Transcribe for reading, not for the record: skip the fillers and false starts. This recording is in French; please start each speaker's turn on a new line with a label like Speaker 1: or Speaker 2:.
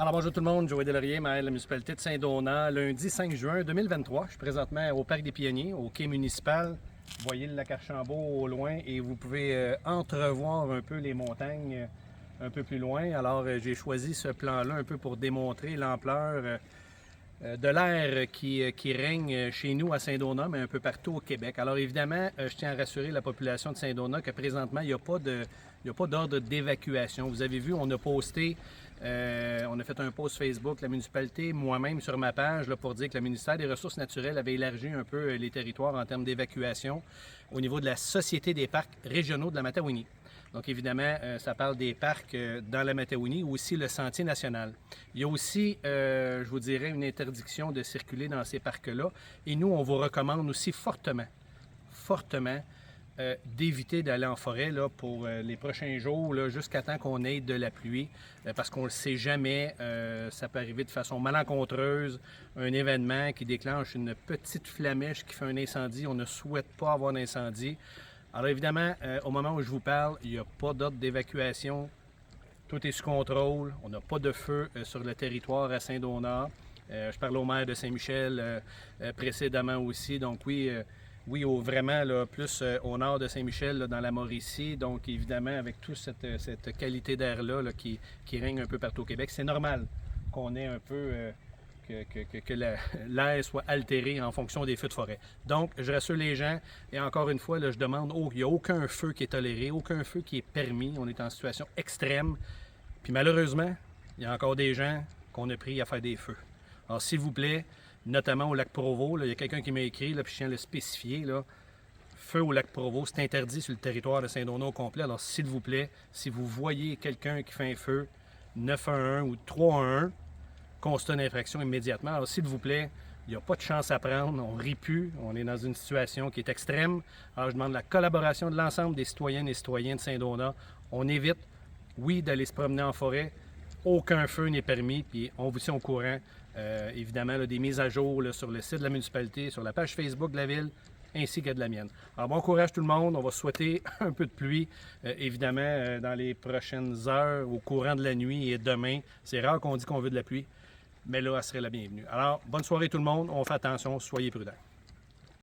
Speaker 1: Alors bonjour tout le monde, Joël Delaurier, maire de la municipalité de Saint-Donat, lundi 5 juin 2023. Je suis présentement au Parc des Pionniers, au quai municipal. Vous voyez le lac Archambault au loin et vous pouvez entrevoir un peu les montagnes un peu plus loin. Alors j'ai choisi ce plan-là un peu pour démontrer l'ampleur de l'air qui règne chez nous à Saint-Donat, mais un peu partout au Québec. Alors évidemment, je tiens à rassurer la population de Saint-Donat que présentement, il n'y a pas d'ordre d'évacuation. Vous avez vu, on a posté, on a fait un post Facebook, la municipalité, moi-même sur ma page, là, pour dire que le ministère des Ressources naturelles avait élargi un peu les territoires en termes d'évacuation au niveau de la Société des parcs régionaux de la Matawini. Donc évidemment, ça parle des parcs dans la Matawini ou aussi le Sentier national. Il y a aussi, je vous dirais, une interdiction de circuler dans ces parcs-là. Et nous, on vous recommande aussi fortement, d'éviter d'aller en forêt là, pour les prochains jours, jusqu'à temps qu'on ait de la pluie, parce qu'on ne le sait jamais, ça peut arriver de façon malencontreuse, un événement qui déclenche une petite flamèche qui fait un incendie. On ne souhaite pas avoir d'incendie. Alors évidemment, au moment où je vous parle, il n'y a pas d'ordre d'évacuation. Tout est sous contrôle. On n'a pas de feu sur le territoire à Saint-Donat. Je parle au maire de Saint-Michel précédemment aussi. Donc oui, vraiment là, plus au nord de Saint-Michel, dans la Mauricie. Donc évidemment, avec toute cette qualité d'air-là qui règne un peu partout au Québec, c'est normal qu'on ait un peu... que l'air soit altéré en fonction des feux de forêt. Donc, je rassure les gens, et encore une fois, là, je demande, il n'y a aucun feu qui est toléré, aucun feu qui est permis. On est en situation extrême. Puis malheureusement, il y a encore des gens qu'on a pris à faire des feux. Alors, s'il vous plaît, notamment au lac Provo, là, il y a quelqu'un qui m'a écrit, là, puis je tiens à le spécifier, là, feu au lac Provo, c'est interdit sur le territoire de Saint-Donat au complet. Alors, s'il vous plaît, si vous voyez quelqu'un qui fait un feu, 911 ou 311, constat d'infraction immédiatement. Alors, s'il vous plaît, il n'y a pas de chance à prendre, on ne rit plus, on est dans une situation qui est extrême. Alors, je demande la collaboration de l'ensemble des citoyennes et citoyens de Saint-Donat. On évite, oui, d'aller se promener en forêt. Aucun feu n'est permis, puis on vous tient au courant, évidemment, là, des mises à jour là, sur le site de la municipalité, sur la page Facebook de la ville, ainsi que de la mienne. Alors, bon courage tout le monde. On va souhaiter un peu de pluie, évidemment, dans les prochaines heures, au courant de la nuit et demain. C'est rare qu'on dit qu'on veut de la pluie, mais là, elle serait la bienvenue. Alors, bonne soirée tout le monde. On fait attention, soyez prudents.